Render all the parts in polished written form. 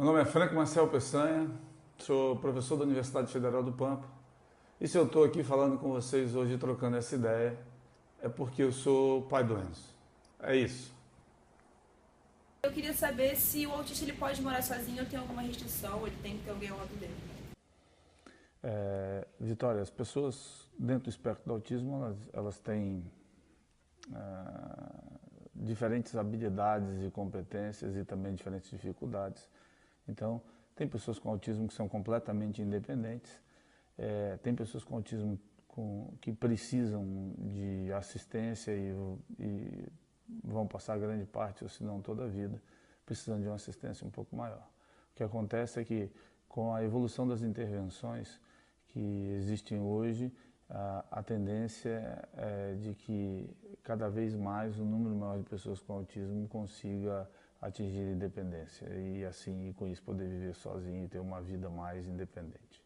Meu nome é Franco Marcel Peçanha, sou professor da Universidade Federal do Pampa. E se eu estou aqui falando com vocês hoje, trocando essa ideia, é porque eu sou pai do Enzo. É isso. Eu queria saber se o autista ele pode morar sozinho ou tem alguma restrição, ou ele tem que ter alguém ao lado dele. Vitória, as pessoas dentro do espectro do autismo, elas têm diferentes habilidades e competências e também diferentes dificuldades. Então, tem pessoas com autismo que são completamente independentes, tem pessoas com autismo que precisam de assistência e vão passar grande parte, ou se não toda a vida, precisando de uma assistência um pouco maior. O que acontece é que, com a evolução das intervenções que existem hoje, a tendência é de que cada vez mais o número maior de pessoas com autismo consiga atingir independência e assim, com isso, poder viver sozinho e ter uma vida mais independente.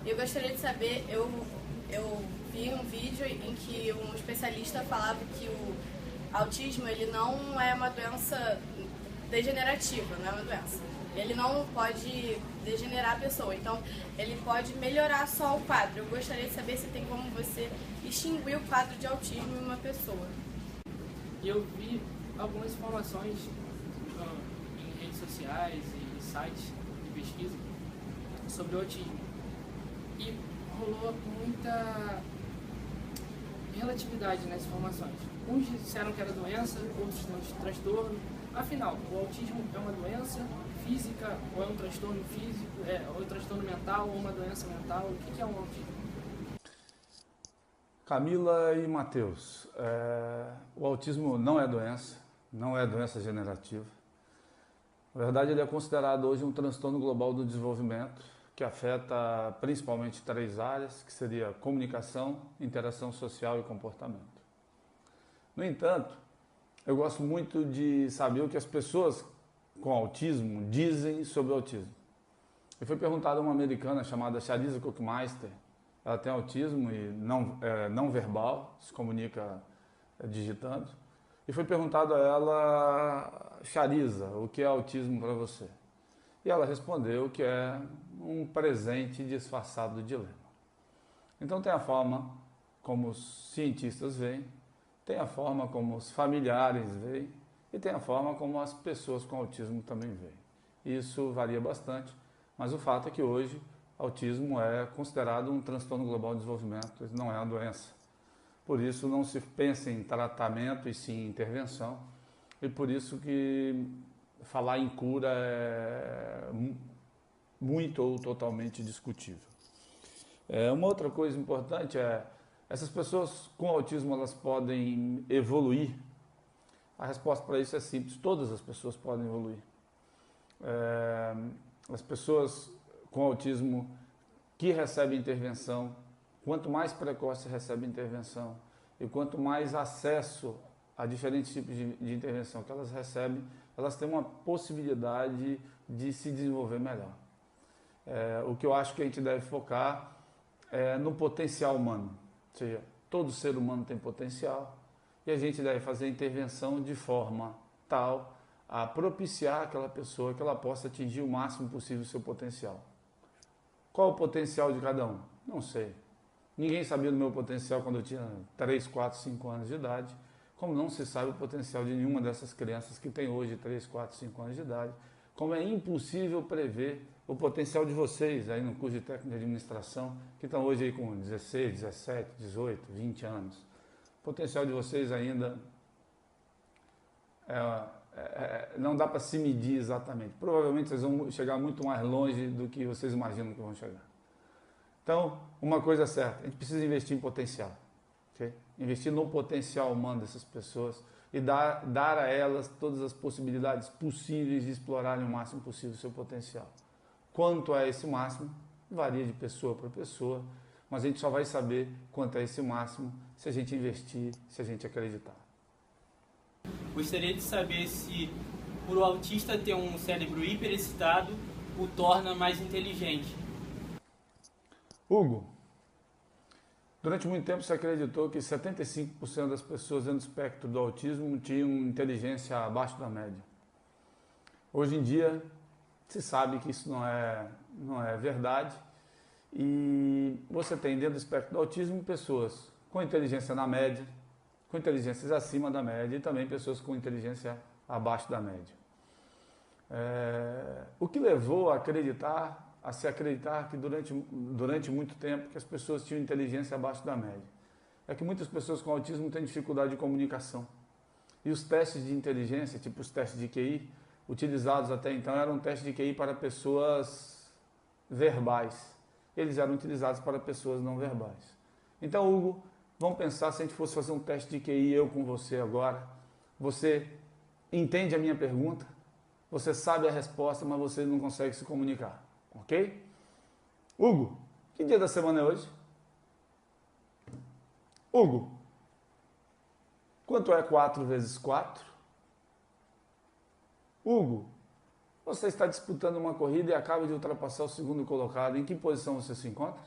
Eu gostaria de saber, eu vi um vídeo em que um especialista falava que o autismo ele não é uma doença degenerativa, não é uma doença. Ele não pode degenerar a pessoa, então ele pode melhorar só o quadro. Eu gostaria de saber se tem como você extinguir o quadro de autismo em uma pessoa. Eu vi algumas informações em redes sociais e sites de pesquisa sobre o autismo. E rolou muita relatividade nessas informações. Uns disseram que era doença, outros transtorno. Afinal, o autismo é uma doença física ou é um transtorno físico, ou um transtorno mental ou uma doença mental? O que é um autismo? Camila e Matheus, o autismo não é doença degenerativa. Na verdade, ele é considerado hoje um transtorno global do desenvolvimento, que afeta principalmente 3 áreas, que seria comunicação, interação social e comportamento. No entanto, eu gosto muito de saber o que as pessoas com autismo dizem sobre o autismo. E foi perguntado a uma americana chamada Charissa Cookmeister. Ela tem autismo e não verbal, se comunica digitando. E foi perguntado a ela, Charissa, o que é autismo para você? E ela respondeu que é um presente disfarçado de dilema. Então tem a forma como os cientistas veem, tem a forma como os familiares veem e tem a forma como as pessoas com autismo também veem. Isso varia bastante, mas o fato é que hoje autismo é considerado um transtorno global de desenvolvimento, não é uma doença. Por isso não se pensa em tratamento e sim em intervenção, e por isso que falar em cura é muito ou totalmente discutível. Uma outra coisa importante essas pessoas com autismo elas podem evoluir? A resposta para isso é simples, todas as pessoas podem evoluir. As pessoas com autismo que recebem intervenção, quanto mais precoce recebe intervenção e quanto mais acesso a diferentes tipos de intervenção que elas recebem, elas têm uma possibilidade de se desenvolver melhor. O que eu acho que a gente deve focar é no potencial humano, ou seja, todo ser humano tem potencial e a gente deve fazer a intervenção de forma tal a propiciar aquela pessoa que ela possa atingir o máximo possível o seu potencial. Qual o potencial de cada um? Não sei. Ninguém sabia do meu potencial quando eu tinha 3, 4, 5 anos de idade, como não se sabe o potencial de nenhuma dessas crianças que tem hoje 3, 4, 5 anos de idade, como é impossível prever o potencial de vocês aí no curso de técnico de administração, que estão hoje aí com 16, 17, 18, 20 anos. O potencial de vocês ainda não dá para se medir exatamente. Provavelmente vocês vão chegar muito mais longe do que vocês imaginam que vão chegar. Então, uma coisa é certa, a gente precisa investir em potencial. Okay? Investir no potencial humano dessas pessoas e dar a elas todas as possibilidades possíveis de explorarem o máximo possível o seu potencial. Quanto é esse máximo, varia de pessoa para pessoa, mas a gente só vai saber quanto é esse máximo se a gente investir, se a gente acreditar. Gostaria de saber se, por o autista ter um cérebro hiperexcitado, o torna mais inteligente. Hugo, durante muito tempo se acreditou que 75% das pessoas dentro do espectro do autismo tinham inteligência abaixo da média. Hoje em dia, se sabe que isso não é verdade. E você tem dentro do espectro do autismo pessoas com inteligência na média, com inteligências acima da média e também pessoas com inteligência abaixo da média. O que levou a se acreditar que durante muito tempo que as pessoas tinham inteligência abaixo da média é que muitas pessoas com autismo têm dificuldade de comunicação. E os testes de inteligência, tipo os testes de QI, utilizados até então eram testes de QI para pessoas verbais. Eles eram utilizados para pessoas não verbais. Então, Hugo, vamos pensar se a gente fosse fazer um teste de QI, eu com você agora. Você entende a minha pergunta, você sabe a resposta, mas você não consegue se comunicar, ok? Hugo, que dia da semana é hoje? Hugo, quanto é 4 vezes 4? Hugo, você está disputando uma corrida e acaba de ultrapassar o segundo colocado. Em que posição você se encontra?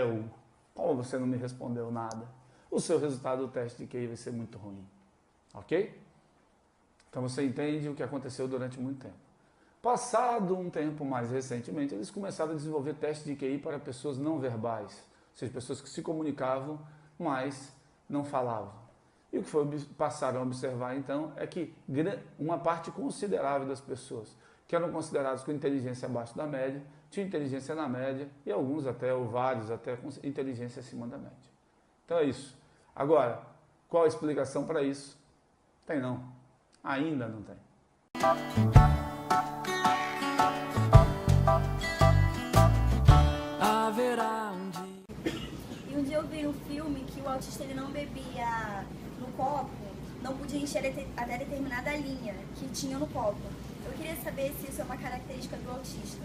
Hugo, como você não me respondeu nada, o seu resultado do teste de QI vai ser muito ruim. Ok? Então você entende o que aconteceu durante muito tempo. Passado um tempo mais recentemente, eles começaram a desenvolver testes de QI para pessoas não verbais, ou seja, pessoas que se comunicavam, mas não falavam. E o que passaram a observar então é que uma parte considerável das pessoas que eram consideradas com inteligência abaixo da média, tinham inteligência na média e alguns até, ou vários até, com inteligência acima da média. Então é isso. Agora, qual a explicação para isso? Tem não. Ainda não tem. Haverá um dia. E um dia eu vi um filme que o autista ele não bebia no copo, não podia encher até determinada linha que tinha no copo. Eu queria saber se isso é uma característica do autista.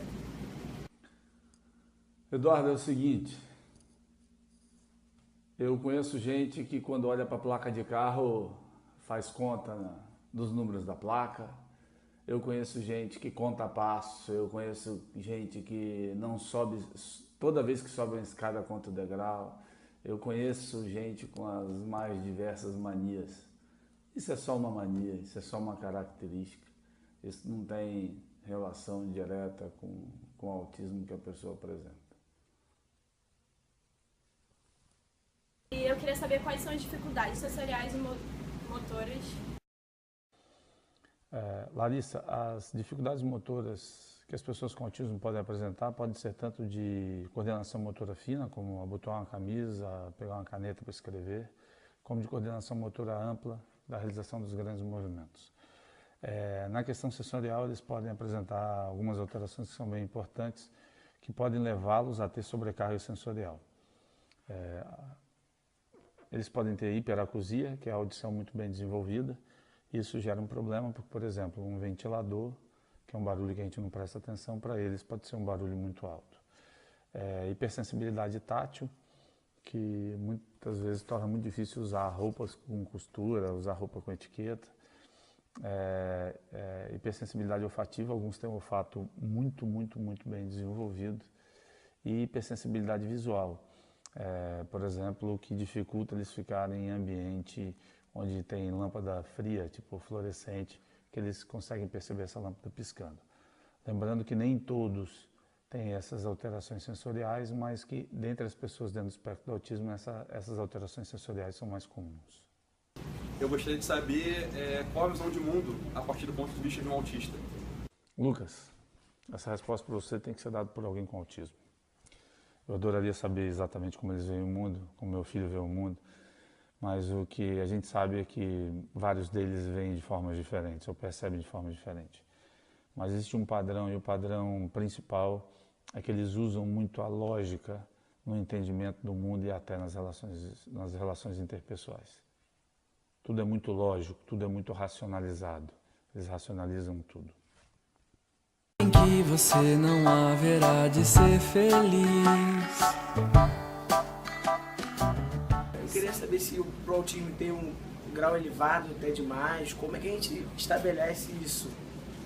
Eduardo, é o seguinte, eu conheço gente que quando olha para a placa de carro faz conta dos números da placa, eu conheço gente que conta passo, eu conheço gente que não sobe, toda vez que sobe uma escada conta o degrau, eu conheço gente com as mais diversas manias. Isso é só uma mania, isso é só uma característica, isso não tem relação direta com o autismo que a pessoa apresenta. E eu queria saber quais são as dificuldades sensoriais e motoras. Larissa, as dificuldades motoras que as pessoas com autismo podem apresentar podem ser tanto de coordenação motora fina, como abotoar uma camisa, pegar uma caneta para escrever, como de coordenação motora ampla, da realização dos grandes movimentos. Na questão sensorial, eles podem apresentar algumas alterações que são bem importantes, que podem levá-los a ter sobrecarga sensorial. Eles podem ter hiperacusia, que é a audição muito bem desenvolvida. Isso gera um problema, porque, por exemplo, um ventilador, que é um barulho que a gente não presta atenção, para eles pode ser um barulho muito alto. Hipersensibilidade tátil, que muitas vezes torna muito difícil usar roupas com costura, usar roupa com etiqueta. Hipersensibilidade olfativa, alguns têm um olfato muito bem desenvolvido. E hipersensibilidade visual, por exemplo, que dificulta eles ficarem em ambiente onde tem lâmpada fria, tipo fluorescente, que eles conseguem perceber essa lâmpada piscando. Lembrando que nem todos têm essas alterações sensoriais, mas que dentre as pessoas dentro do espectro do autismo, essas alterações sensoriais são mais comuns. Eu gostaria de saber qual a visão de mundo a partir do ponto de vista de um autista. Lucas, essa resposta para você tem que ser dada por alguém com autismo. Eu adoraria saber exatamente como eles veem o mundo, como meu filho vê o mundo, mas o que a gente sabe é que vários deles veem de formas diferentes, ou percebem de formas diferentes. Mas existe um padrão, e o padrão principal é que eles usam muito a lógica no entendimento do mundo e até nas relações interpessoais. Tudo é muito lógico, tudo é muito racionalizado. Eles racionalizam tudo. Em que você não haverá de ser feliz. Eu queria saber se o autismo tem um grau elevado até demais, como é que a gente estabelece isso?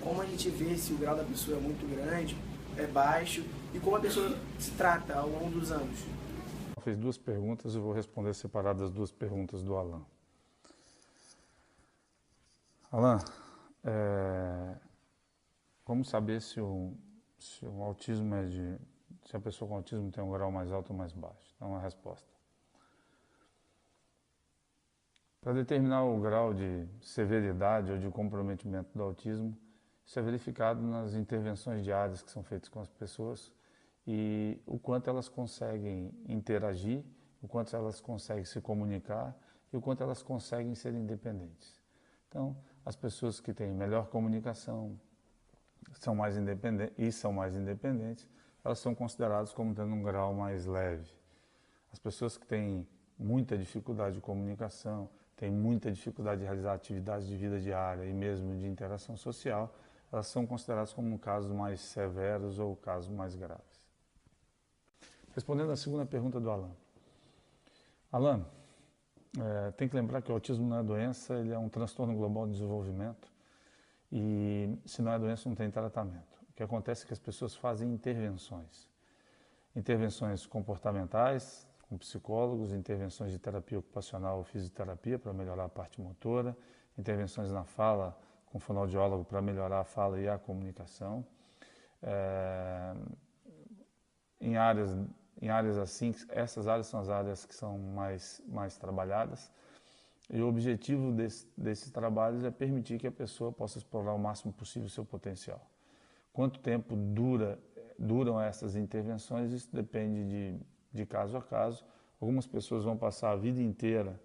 Como a gente vê se o grau da pessoa é muito grande, é baixo, e como a pessoa se trata ao longo dos anos? Fez duas perguntas, eu vou responder separado as duas perguntas do Alan. Alan, Como saber se o autismo se a pessoa com autismo tem um grau mais alto ou mais baixo? Então, a resposta. Para determinar o grau de severidade ou de comprometimento do autismo, isso é verificado nas intervenções diárias que são feitas com as pessoas e o quanto elas conseguem interagir, o quanto elas conseguem se comunicar e o quanto elas conseguem ser independentes. Então, as pessoas que têm melhor comunicação são mais independentes, elas são consideradas como tendo um grau mais leve. As pessoas que têm muita dificuldade de comunicação, têm muita dificuldade de realizar atividades de vida diária e mesmo de interação social, elas são consideradas como casos mais severos ou casos mais graves. Respondendo à segunda pergunta do Alan. Alan, tem que lembrar que o autismo não é doença, ele é um transtorno global de desenvolvimento e se não é doença não tem tratamento. O que acontece é que as pessoas fazem intervenções. Intervenções comportamentais, com psicólogos, intervenções de terapia ocupacional ou fisioterapia para melhorar a parte motora, intervenções na fala com fonoaudiólogo para melhorar a fala e a comunicação. Em áreas assim, essas áreas são as áreas que são mais trabalhadas e o objetivo desses trabalhos é permitir que a pessoa possa explorar o máximo possível o seu potencial. Quanto tempo duram essas intervenções, isso depende de caso a caso. Algumas pessoas vão passar a vida inteira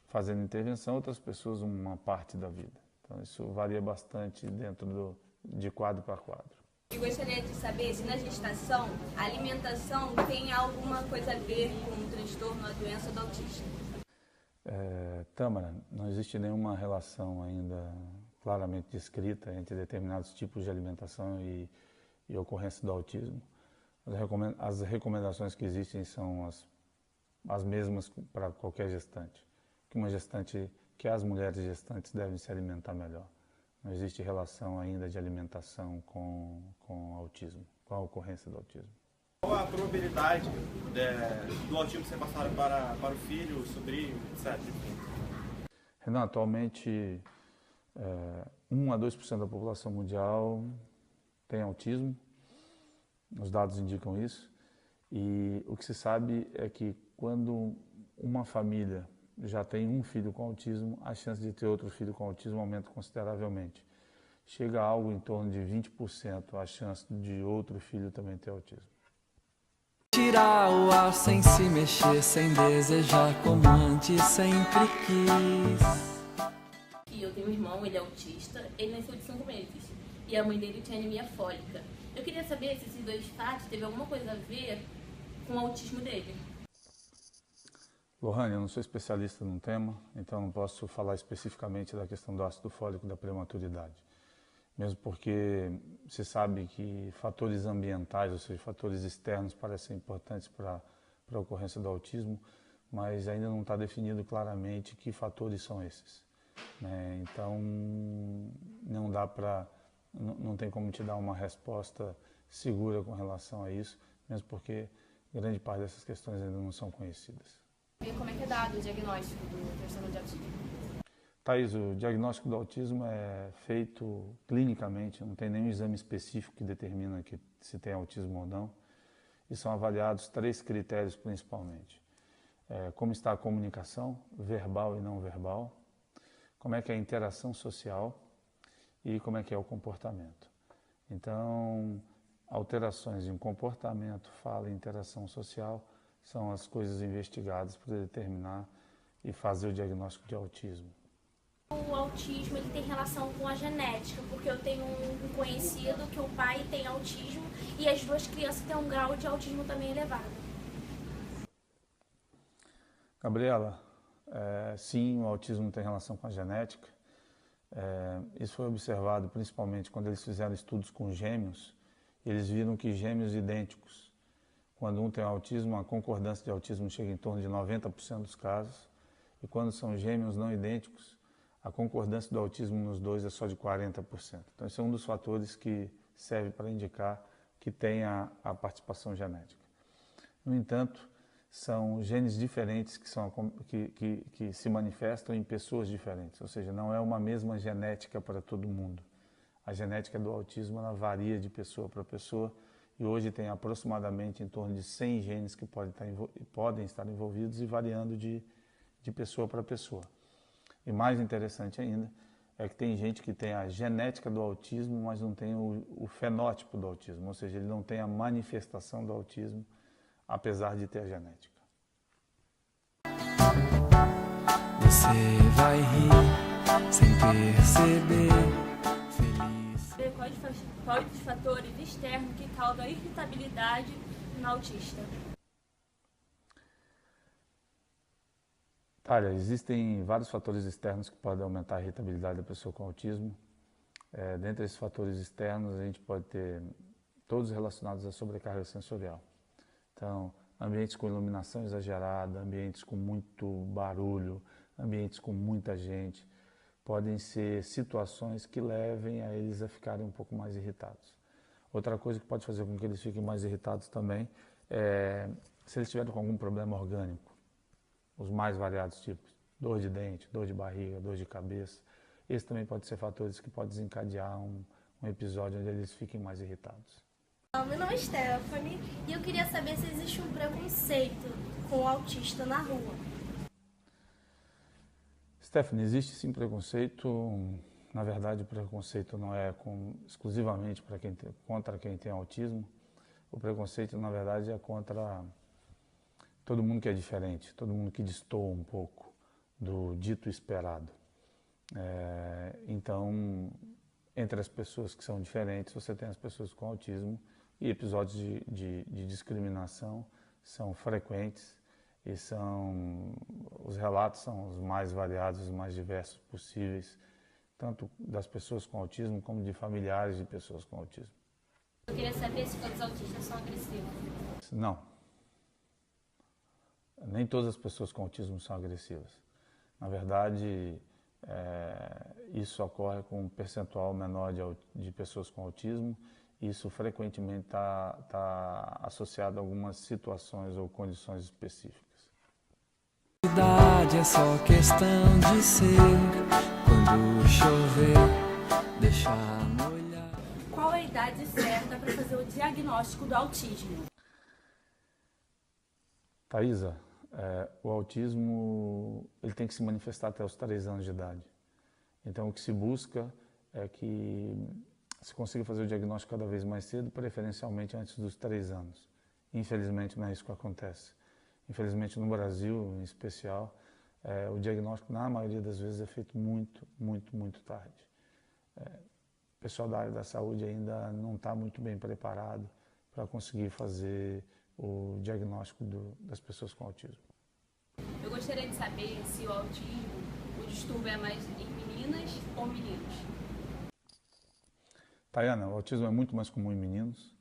fazendo intervenção, outras pessoas uma parte da vida. Então isso varia bastante de quadro para quadro. Eu gostaria de saber se na gestação a alimentação tem alguma coisa a ver com o transtorno, a doença do autismo. Tâmara, não existe nenhuma relação ainda claramente descrita entre determinados tipos de alimentação e ocorrência do autismo. As recomendações que existem são as mesmas para qualquer gestante. Que as mulheres gestantes devem se alimentar melhor. Não existe relação ainda de alimentação com autismo, com a ocorrência do autismo. Qual a probabilidade do autismo ser passado para o filho, o sobrinho, etc? Renan, atualmente 1 a 2% da população mundial tem autismo, os dados indicam isso, e o que se sabe é que quando uma família já tem um filho com autismo, a chance de ter outro filho com autismo aumenta consideravelmente. Chega a algo em torno de 20% a chance de outro filho também ter autismo. Tirar o ar sem se mexer, sem desejar como antes sempre quis. Eu tenho um irmão, ele é autista, ele nasceu de 5 meses e a mãe dele tinha anemia fólica. Eu queria saber se esses dois fatos teve alguma coisa a ver com o autismo dele. Lohane, eu não sou especialista no tema, então não posso falar especificamente da questão do ácido fólico e da prematuridade. Mesmo porque se sabe que fatores ambientais, ou seja, fatores externos, parecem importantes para a ocorrência do autismo, mas ainda não está definido claramente que fatores são esses. Né? Então, não tem como te dar uma resposta segura com relação a isso, mesmo porque grande parte dessas questões ainda não são conhecidas. E como é que é dado o diagnóstico do transtorno de autismo? Thaís, o diagnóstico do autismo é feito clinicamente, não tem nenhum exame específico que determina se tem autismo ou não. E são avaliados 3 critérios principalmente. Como está a comunicação, verbal e não verbal, como é que é a interação social e como é que é o comportamento. Então, alterações em comportamento, fala e interação social são as coisas investigadas para determinar e fazer o diagnóstico de autismo. O autismo ele tem relação com a genética, porque eu tenho um conhecido que o pai tem autismo e as 2 crianças têm um grau de autismo também elevado. Gabriela, sim, o autismo tem relação com a genética. Isso foi observado principalmente quando eles fizeram estudos com gêmeos. Eles viram que gêmeos idênticos, quando um tem autismo, a concordância de autismo chega em torno de 90% dos casos. E quando são gêmeos não idênticos, a concordância do autismo nos dois é só de 40%. Então, esse é um dos fatores que serve para indicar que tem a participação genética. No entanto, são genes diferentes que se manifestam em pessoas diferentes, ou seja, não é uma mesma genética para todo mundo. A genética do autismo ela varia de pessoa para pessoa e hoje tem aproximadamente em torno de 100 genes que podem estar envolvidos e variando de pessoa para pessoa. E mais interessante ainda é que tem gente que tem a genética do autismo, mas não tem o fenótipo do autismo, ou seja, ele não tem a manifestação do autismo, apesar de ter a genética. Você vai rir sem perceber, feliz. Quais os fatores externos que causam irritabilidade no autista? Olha, existem vários fatores externos que podem aumentar a irritabilidade da pessoa com autismo. Dentre esses fatores externos, a gente pode ter todos relacionados à sobrecarga sensorial. Então, ambientes com iluminação exagerada, ambientes com muito barulho, ambientes com muita gente, podem ser situações que levem a eles a ficarem um pouco mais irritados. Outra coisa que pode fazer com que eles fiquem mais irritados também é se eles tiverem com algum problema orgânico. Os mais variados tipos, dor de dente, dor de barriga, dor de cabeça. Esses também podem ser fatores que podem desencadear um episódio onde eles fiquem mais irritados. Meu nome é Stephanie e eu queria saber se existe um preconceito com o autista na rua. Stephanie, existe sim preconceito. Na verdade, o preconceito não é exclusivamente contra quem tem autismo. O preconceito, na verdade, é contra todo mundo que é diferente, todo mundo que destoa um pouco do dito esperado. Então, entre as pessoas que são diferentes, você tem as pessoas com autismo e episódios de discriminação são frequentes e os relatos são os mais variados, os mais diversos possíveis, tanto das pessoas com autismo como de familiares de pessoas com autismo. Eu queria saber se todos os autistas são agressivos. Não. Nem todas as pessoas com autismo são agressivas. Na verdade, isso ocorre com um percentual menor de pessoas com autismo. Isso frequentemente está associado a algumas situações ou condições específicas. É só questão de ser. Quando chover, deixar molhar. Qual a idade certa para fazer o diagnóstico do autismo? Thaisa, o autismo ele tem que se manifestar até os 3 anos de idade. Então, o que se busca é que se consiga fazer o diagnóstico cada vez mais cedo, preferencialmente antes dos 3 anos. Infelizmente, não é isso que acontece. Infelizmente, no Brasil, em especial, o diagnóstico, na maioria das vezes, é feito muito, muito, muito tarde. O pessoal da área da saúde ainda não está muito bem preparado para conseguir fazer o diagnóstico das pessoas com autismo. Eu gostaria de saber se o autismo, o distúrbio é mais em meninas ou meninos. Tayana, o autismo é muito mais comum em meninos,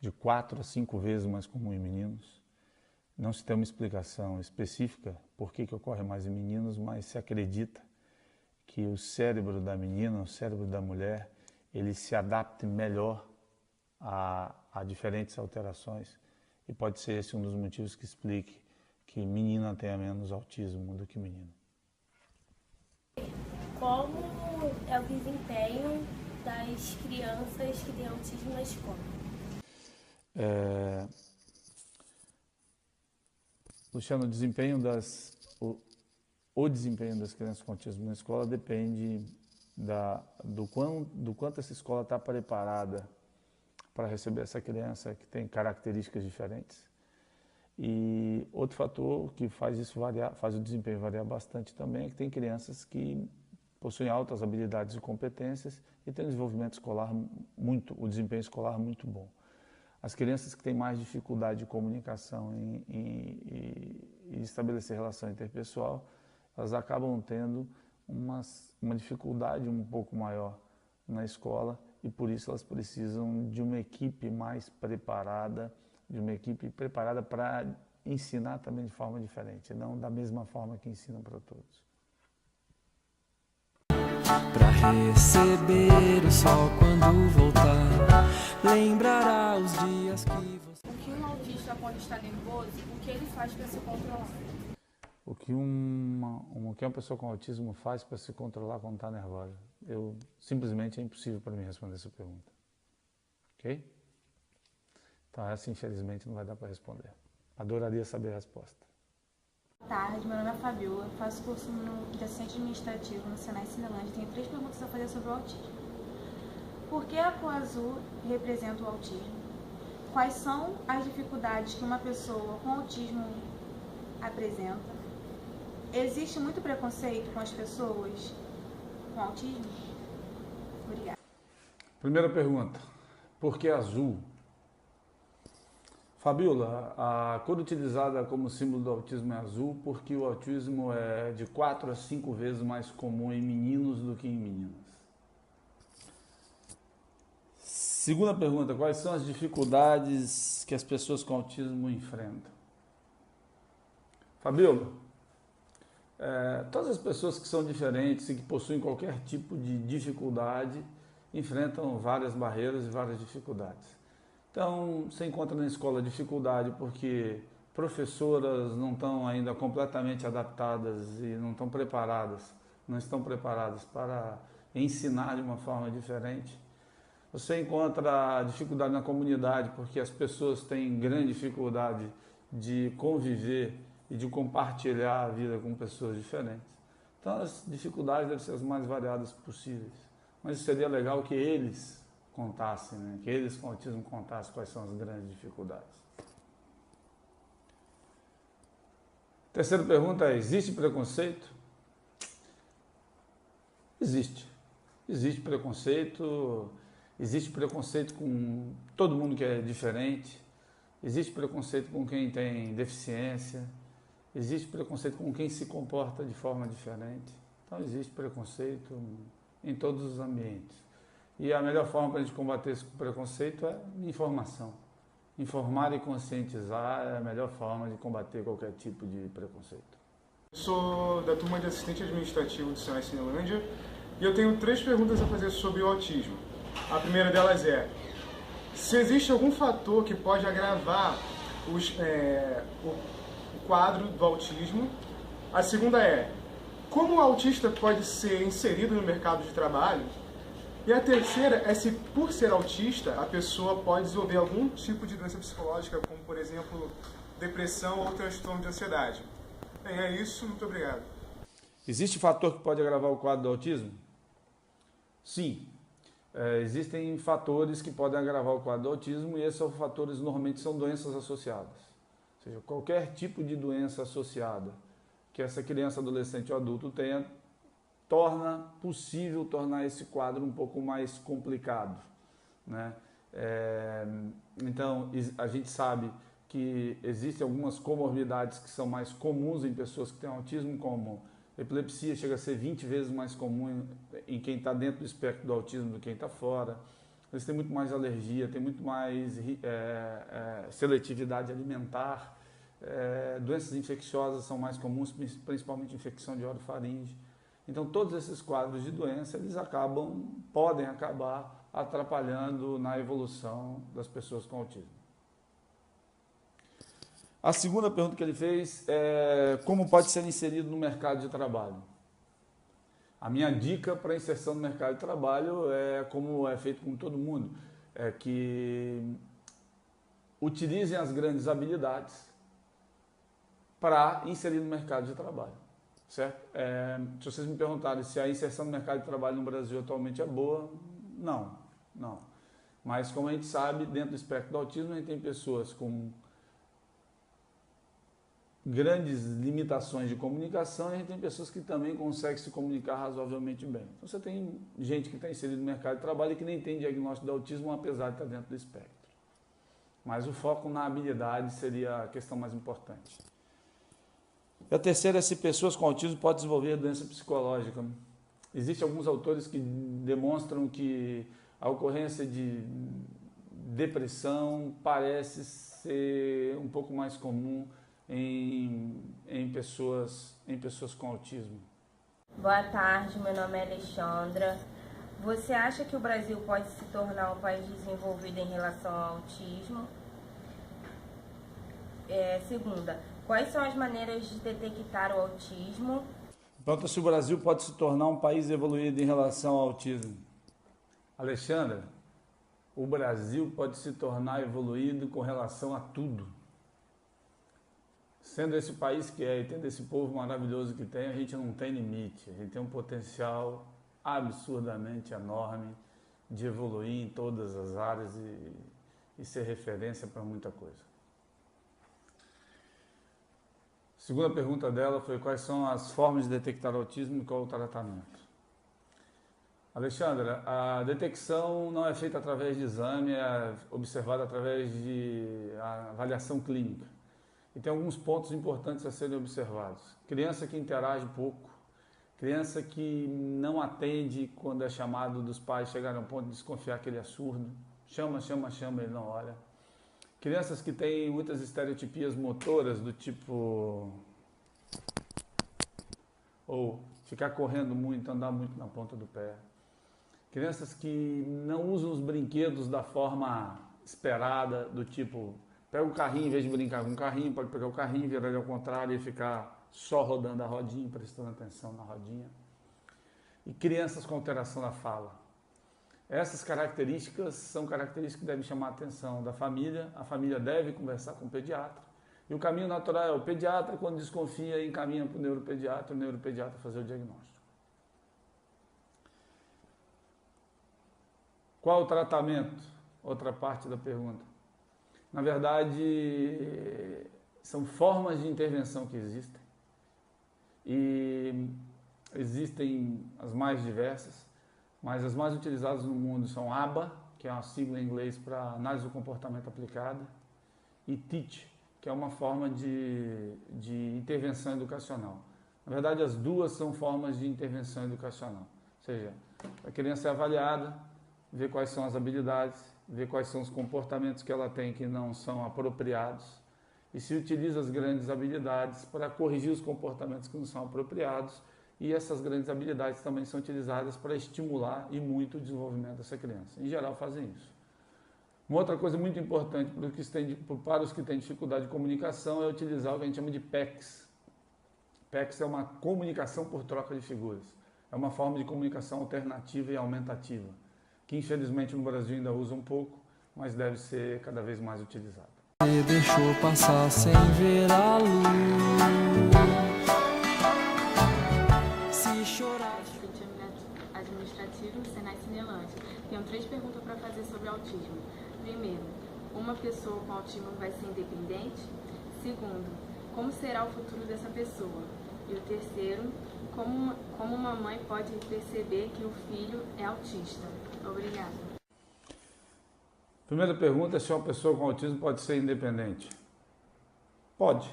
de 4 a 5 vezes mais comum em meninos. Não se tem uma explicação específica por que ocorre mais em meninos, mas se acredita que o cérebro da menina, o cérebro da mulher, ele se adapte melhor a diferentes alterações. E pode ser esse um dos motivos que explique que menina tenha menos autismo do que menino. Como é o desempenho das crianças que têm autismo na escola? Luciano, o desempenho das crianças com autismo na escola depende do quanto essa escola está preparada para receber essa criança que tem características diferentes. E outro fator que faz o desempenho variar bastante também é que tem crianças que possuem altas habilidades e competências e têm um desenvolvimento escolar o desempenho escolar muito bom. As crianças que têm mais dificuldade de comunicação e estabelecer relação interpessoal, elas acabam tendo uma dificuldade um pouco maior na escola e por isso elas precisam de uma equipe mais preparada, para ensinar também de forma diferente, não da mesma forma que ensinam para todos. Pra receber o sol quando voltar, lembrará os dias que você... O que um autista, quando está nervoso, o que ele faz para se controlar? o que uma pessoa com autismo faz para se controlar quando está nervosa. Simplesmente é impossível para mim responder essa pergunta. Ok? Então essa, infelizmente, não vai dar para responder. Adoraria saber a resposta. Boa tarde, meu nome é Fabiola, faço curso de assistente administrativo no Senai Cinelândia. Tenho 3 perguntas a fazer sobre o autismo. Por que a cor azul representa o autismo? Quais são as dificuldades que uma pessoa com autismo apresenta? Existe muito preconceito com as pessoas com autismo? Obrigada. Primeira pergunta, por que azul? Fabiola, a cor utilizada como símbolo do autismo é azul porque o autismo é de 4 a 5 vezes mais comum em meninos do que em meninas. Segunda pergunta, quais são as dificuldades que as pessoas com autismo enfrentam? Fabiola, todas as pessoas que são diferentes e que possuem qualquer tipo de dificuldade enfrentam várias barreiras e várias dificuldades. Então, você encontra na escola dificuldade porque professoras não estão ainda completamente adaptadas e não estão preparadas para ensinar de uma forma diferente. Você encontra dificuldade na comunidade porque as pessoas têm grande dificuldade de conviver e de compartilhar a vida com pessoas diferentes. Então, as dificuldades devem ser as mais variadas possíveis. Mas seria legal que eles contassem, né? Que eles com autismo contassem quais são as grandes dificuldades. Terceira pergunta é, existe preconceito? Existe. Existe preconceito com todo mundo que é diferente, existe preconceito com quem tem deficiência, existe preconceito com quem se comporta de forma diferente. Então existe preconceito em todos os ambientes. E a melhor forma para a gente combater esse preconceito é informação. Informar e conscientizar é a melhor forma de combater qualquer tipo de preconceito. Sou da turma de assistente administrativo do Senai Cinelândia e eu tenho 3 perguntas a fazer sobre o autismo. A primeira delas é, se existe algum fator que pode agravar o quadro do autismo. A segunda é, como o autista pode ser inserido no mercado de trabalho? E a terceira é se, por ser autista, a pessoa pode desenvolver algum tipo de doença psicológica, como, por exemplo, depressão ou transtorno de ansiedade. Bem, é isso. Muito obrigado. Existe fator que pode agravar o quadro do autismo? Sim. Existem fatores que podem agravar o quadro do autismo e esses fatores normalmente são doenças associadas. Ou seja, qualquer tipo de doença associada que essa criança, adolescente ou adulto tenha, torna possível tornar esse quadro um pouco mais complicado, né? Então, a gente sabe que existem algumas comorbidades que são mais comuns em pessoas que têm autismo, como epilepsia chega a ser 20 vezes mais comum em quem está dentro do espectro do autismo do que quem está fora. Eles têm muito mais alergia, tem muito mais seletividade alimentar. Doenças infecciosas são mais comuns, principalmente infecção de orofaringe. Então, todos esses quadros de doença, eles podem acabar atrapalhando na evolução das pessoas com autismo. A segunda pergunta que ele fez é como pode ser inserido no mercado de trabalho. A minha dica para inserção no mercado de trabalho é como é feito com todo mundo, é que utilizem as grandes habilidades para inserir no mercado de trabalho. Certo? Se vocês me perguntarem se a inserção no mercado de trabalho no Brasil atualmente é boa, não. Mas como a gente sabe, dentro do espectro do autismo, a gente tem pessoas com grandes limitações de comunicação e a gente tem pessoas que também conseguem se comunicar razoavelmente bem. Então você tem gente que está inserida no mercado de trabalho e que nem tem diagnóstico de autismo, apesar de estar dentro do espectro. Mas o foco na habilidade seria a questão mais importante. E a terceira é se pessoas com autismo podem desenvolver doença psicológica. Existem alguns autores que demonstram que a ocorrência de depressão parece ser um pouco mais comum em pessoas com autismo. Boa tarde, meu nome é Alexandra. Você acha que o Brasil pode se tornar um país desenvolvido em relação ao autismo? Segunda, Quais são as maneiras de detectar o autismo? Pergunta se o Brasil pode se tornar um país evoluído em relação ao autismo. Alexandra, o Brasil pode se tornar evoluído com relação a tudo. Sendo esse país que é e tendo esse povo maravilhoso que tem, a gente não tem limite. A gente tem um potencial absurdamente enorme de evoluir em todas as áreas e ser referência para muita coisa. A segunda pergunta dela foi quais são as formas de detectar autismo e qual o tratamento. Alexandra, a detecção não é feita através de exame, é observada através de avaliação clínica. E tem alguns pontos importantes a serem observados. Criança que interage pouco, criança que não atende quando é chamado dos pais, chegarem ao ponto de desconfiar que ele é surdo, chama, ele não olha. Crianças que têm muitas estereotipias motoras do tipo... ou ficar correndo muito, andar muito na ponta do pé. Crianças que não usam os brinquedos da forma esperada, do tipo, pega o carrinho, em vez de brincar com o carrinho, pode pegar o carrinho, virar ele ao contrário e ficar só rodando a rodinha, prestando atenção na rodinha. E crianças com alteração da fala. Essas características são características que devem chamar a atenção da família. A família deve conversar com o pediatra. E o caminho natural é o pediatra, quando desconfia, encaminha para o neuropediatra fazer o diagnóstico. Qual o tratamento? Outra parte da pergunta. Na verdade, são formas de intervenção que existem. E existem as mais diversas, mas as mais utilizadas no mundo são ABA, que é uma sigla em inglês para análise do comportamento aplicada, e TEACH, que é uma forma de intervenção educacional. Na verdade, as duas são formas de intervenção educacional. Ou seja, a criança é avaliada, ver quais são as habilidades, ver quais são os comportamentos que ela tem que não são apropriados e se utiliza as grandes habilidades para corrigir os comportamentos que não são apropriados e essas grandes habilidades também são utilizadas para estimular e muito o desenvolvimento dessa criança. Em geral fazem isso. Uma outra coisa muito importante para os que têm dificuldade de comunicação é utilizar o que a gente chama de PECs. PECs é uma comunicação por troca de figuras. É uma forma de comunicação alternativa e aumentativa, que infelizmente no Brasil ainda usa um pouco, mas deve ser cada vez mais utilizado. Deixou passar sem ver a luz. Se chorar. Administrativo, Senai Cinelândia. Tenho 3 perguntas para fazer sobre autismo. Primeiro, uma pessoa com autismo vai ser independente? Segundo, como será o futuro dessa pessoa? E o terceiro, como uma mãe pode perceber que o filho é autista? Obrigada. Primeira pergunta é se uma pessoa com autismo pode ser independente. Pode.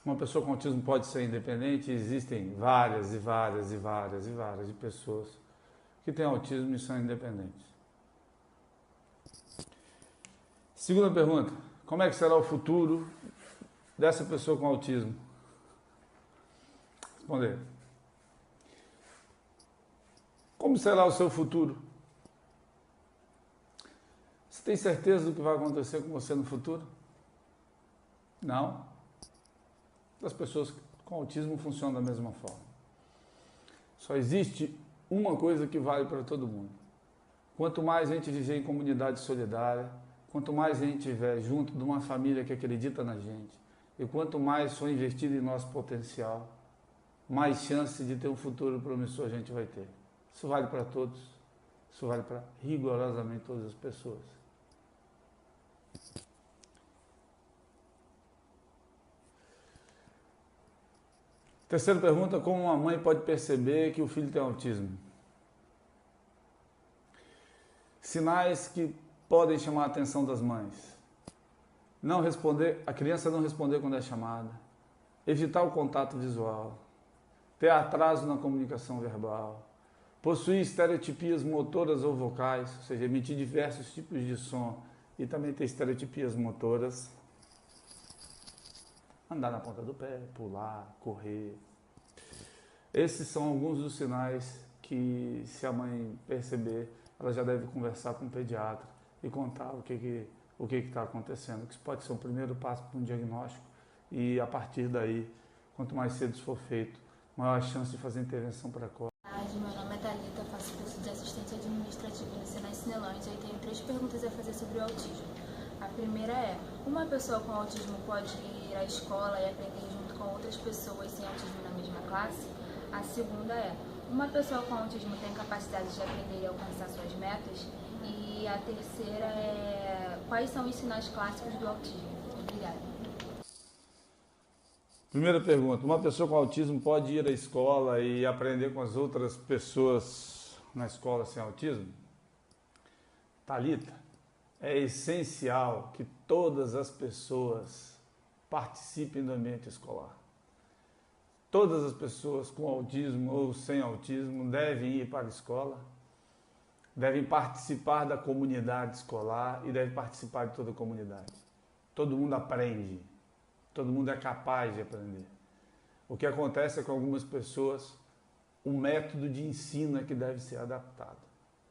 Uma pessoa com autismo pode ser independente. Existem várias de pessoas que têm autismo e são independentes. Segunda pergunta, como é que será o futuro dessa pessoa com autismo? Responder. Como será o seu futuro? Você tem certeza do que vai acontecer com você no futuro? Não. As pessoas com autismo funcionam da mesma forma. Só existe uma coisa que vale para todo mundo. Quanto mais a gente viver em comunidade solidária, quanto mais a gente estiver junto de uma família que acredita na gente, e quanto mais for investido em nosso potencial, mais chance de ter um futuro promissor a gente vai ter. Isso vale para todos. Isso vale para rigorosamente todas as pessoas. Terceira pergunta, como uma mãe pode perceber que o filho tem autismo? Sinais que podem chamar a atenção das mães. Não responder, a criança não responder quando é chamada, evitar o contato visual, ter atraso na comunicação verbal, possuir estereotipias motoras ou vocais, ou seja, emitir diversos tipos de som e também ter estereotipias motoras, andar na ponta do pé, pular, correr. Esses são alguns dos sinais que, se a mãe perceber, ela já deve conversar com o pediatra e contar o que está acontecendo. Que isso pode ser um primeiro passo para um diagnóstico e a partir daí, quanto mais cedo isso for feito, maior a chance de fazer intervenção precoce. Meu nome é Thalita, faço curso de assistente administrativa no Senai Cinelândia e tenho 3 perguntas a fazer sobre o autismo. A primeira é, uma pessoa com autismo pode ir à escola e aprender junto com outras pessoas sem autismo na mesma classe? A segunda é, uma pessoa com autismo tem capacidade de aprender e alcançar suas metas? E a terceira é, quais são os sinais clássicos do autismo? Obrigada. Primeira pergunta, uma pessoa com autismo pode ir à escola e aprender com as outras pessoas na escola sem autismo? Thalita, é essencial que todas as pessoas participem do ambiente escolar. Todas as pessoas com autismo ou sem autismo devem ir para a escola, devem participar da comunidade escolar e devem participar de toda a comunidade. Todo mundo aprende. Todo mundo é capaz de aprender. O que acontece é que com algumas pessoas o método de ensino é que deve ser adaptado.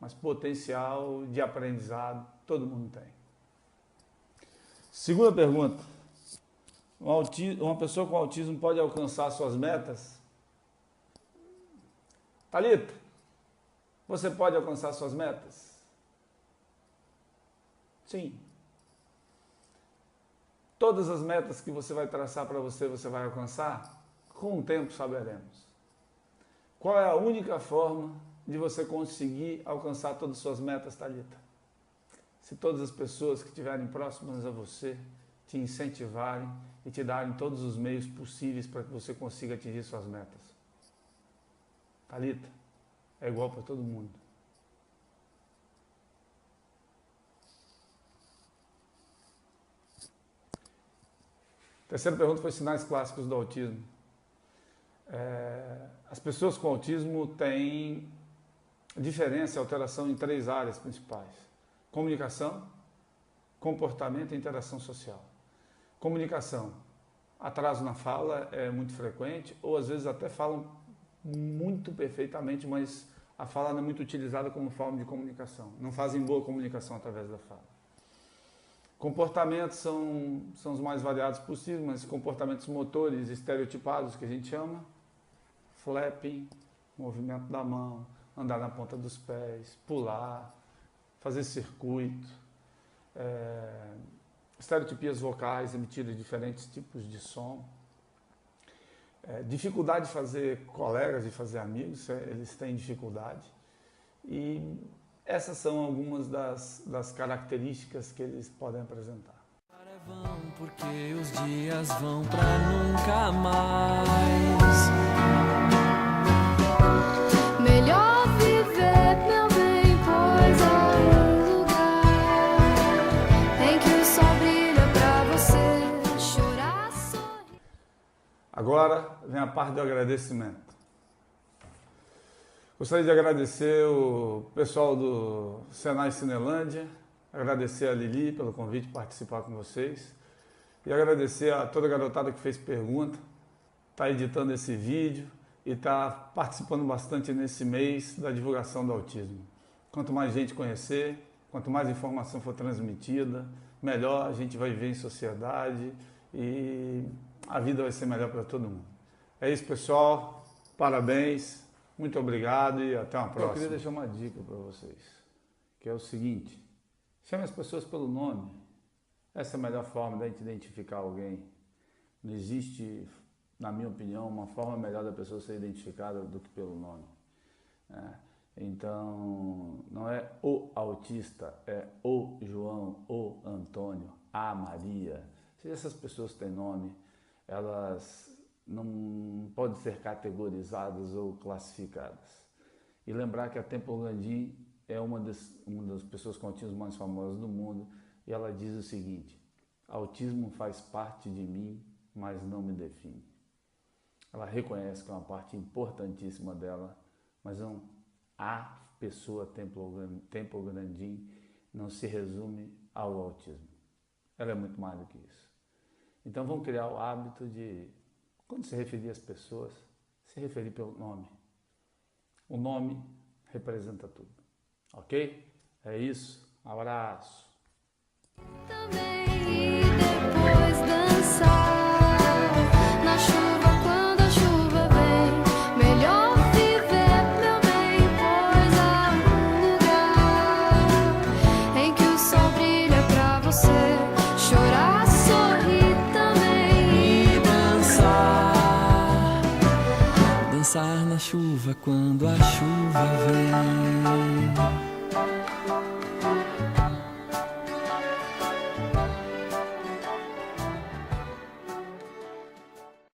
Mas potencial de aprendizado todo mundo tem. Segunda pergunta. Uma pessoa com autismo pode alcançar suas metas? Thalita, você pode alcançar suas metas? Sim. Todas as metas que você vai traçar para você, você vai alcançar? Com o tempo saberemos. Qual é a única forma de você conseguir alcançar todas as suas metas, Thalita? Se todas as pessoas que estiverem próximas a você te incentivarem e te darem todos os meios possíveis para que você consiga atingir suas metas. Thalita, é igual para todo mundo. Terceira pergunta foi sinais clássicos do autismo. As pessoas com autismo têm diferença e alteração em 3 áreas principais: comunicação, comportamento e interação social. Comunicação, atraso na fala é muito frequente, ou às vezes até falam muito perfeitamente, mas a fala não é muito utilizada como forma de comunicação. Não fazem boa comunicação através da fala. Comportamentos são os mais variados possíveis, mas comportamentos motores estereotipados, que a gente chama, flapping, movimento da mão, andar na ponta dos pés, pular, fazer circuito, estereotipias vocais, emitir diferentes tipos de som, dificuldade de fazer colegas, de fazer amigos, eles têm dificuldade, e essas são algumas das características que eles podem apresentar. Porque os dias vão pra nunca mais. Melhor viver, meu bem, pois há um lugar em que o sol brilha pra você chorar, sorrir. Agora vem a parte do agradecimento. Gostaria de agradecer o pessoal do Senai Cinelândia, agradecer a Lili pelo convite de participar com vocês e agradecer a toda a garotada que fez pergunta, está editando esse vídeo e está participando bastante nesse mês da divulgação do autismo. Quanto mais gente conhecer, quanto mais informação for transmitida, melhor a gente vai viver em sociedade e a vida vai ser melhor para todo mundo. É isso, pessoal. Parabéns. Muito obrigado e até uma próxima. Eu queria deixar uma dica para vocês, que é o seguinte: chame as pessoas pelo nome. Essa é a melhor forma de a gente identificar alguém. Não existe, na minha opinião, uma forma melhor da pessoa ser identificada do que pelo nome. Então, não é o autista, é o João, o Antônio, a Maria. Se essas pessoas têm nome, elas não podem ser categorizadas ou classificadas. E lembrar que a Temple Grandin é uma das pessoas com autismo mais famosas do mundo, e ela diz o seguinte: autismo faz parte de mim, mas não me define. Ela reconhece que é uma parte importantíssima dela, mas não, a pessoa Temple Grandin não se resume ao autismo. Ela é muito mais do que isso. Então vamos criar o hábito de, quando se referir às pessoas, se referir pelo nome. O nome representa tudo. Ok? É isso. Abraço. Também e depois dançar. chuva quando a chuva vem.